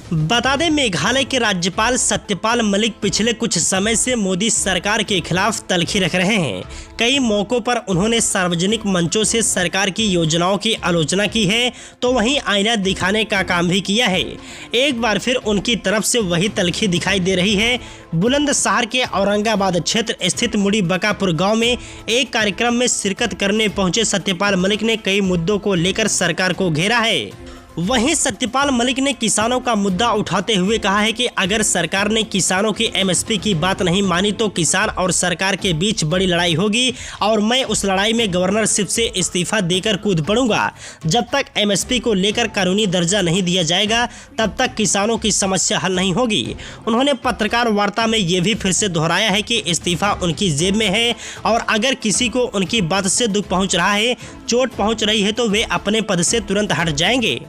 बता दें, मेघालय के राज्यपाल सत्यपाल मलिक पिछले कुछ समय से मोदी सरकार के खिलाफ तल्खी रख रहे हैं। कई मौकों पर उन्होंने सार्वजनिक मंचों से सरकार की योजनाओं की आलोचना की है, तो वहीं आईना दिखाने का काम भी किया है। एक बार फिर उनकी तरफ से वही तल्खी दिखाई दे रही है। बुलंदशहर के औरंगाबाद क्षेत्र स्थित मुड़ी बकापुर गांव में एक कार्यक्रम में शिरकत करने पहुंचे सत्यपाल मलिक ने कई मुद्दों को लेकर सरकार को घेरा है। वहीं सत्यपाल मलिक ने किसानों का मुद्दा उठाते हुए कहा है कि अगर सरकार ने किसानों की एमएसपी की बात नहीं मानी तो किसान और सरकार के बीच बड़ी लड़ाई होगी और मैं उस लड़ाई में गवर्नरशिप से इस्तीफा देकर कूद पड़ूंगा। जब तक एमएसपी को लेकर कानूनी दर्जा नहीं दिया जाएगा तब तक किसानों की समस्या हल नहीं होगी। उन्होंने पत्रकार वार्ता में ये भी फिर से दोहराया है कि इस्तीफा उनकी जेब में है और अगर किसी को उनकी बात से दुख पहुँच रहा है, चोट पहुँच रही है तो वे अपने पद से तुरंत हट जाएंगे।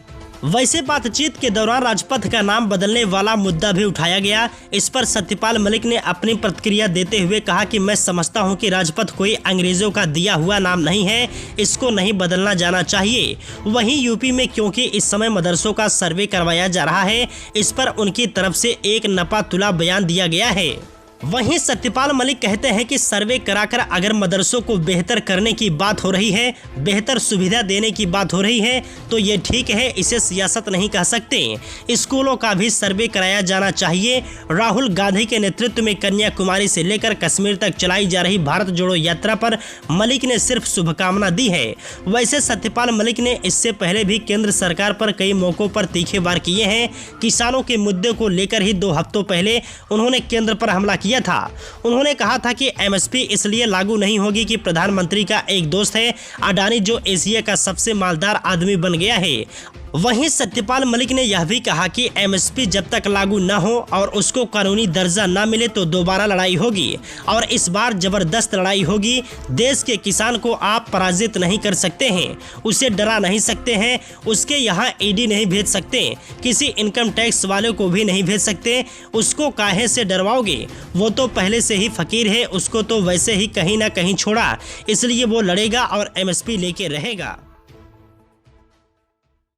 वैसे बातचीत के दौरान राजपथ का नाम बदलने वाला मुद्दा भी उठाया गया। इस पर सत्यपाल मलिक ने अपनी प्रतिक्रिया देते हुए कहा कि मैं समझता हूं कि राजपथ कोई अंग्रेजों का दिया हुआ नाम नहीं है, इसको नहीं बदलना जाना चाहिए। वहीं यूपी में क्योंकि इस समय मदरसों का सर्वे करवाया जा रहा है, इस पर उनकी तरफ से एक नपा तुला बयान दिया गया है। वहीं सत्यपाल मलिक कहते हैं कि सर्वे कराकर अगर मदरसों को बेहतर करने की बात हो रही है, बेहतर सुविधा देने की बात हो रही है तो ये ठीक है, इसे सियासत नहीं कह सकते। स्कूलों का भी सर्वे कराया जाना चाहिए। राहुल गांधी के नेतृत्व में कन्याकुमारी से लेकर कश्मीर तक चलाई जा रही भारत जोड़ो यात्रा पर मलिक ने सिर्फ शुभकामना दी है। वैसे सत्यपाल मलिक ने इससे पहले भी केंद्र सरकार पर कई मौकों पर तीखे वार किए हैं। किसानों के मुद्दे को लेकर ही 2 हफ्तों पहले उन्होंने केंद्र पर हमला किया था। उन्होंने कहा था कि एमएसपी इसलिए लागू नहीं होगी कि प्रधानमंत्री का एक दोस्त है अडानी, जो एशिया का सबसे मालदार आदमी बन गया है। वहीं सत्यपाल मलिक ने यह भी कहा कि एमएसपी जब तक लागू न हो और उसको कानूनी दर्जा न मिले तो दोबारा लड़ाई होगी और इस बार जबरदस्त लड़ाई होगी। देश के किसान को आप पराजित नहीं कर सकते हैं, उसे डरा नहीं सकते हैं, उसके यहाँ ईडी नहीं भेज सकते, किसी इनकम टैक्स वाले को भी नहीं भेज सकते। उसको काहे से डरवाओगे? वो तो पहले से ही फकीर है, उसको तो वैसे ही कहीं ना कहीं छोड़ा, इसलिए वो लड़ेगा और एमएसपी लेके रहेगा।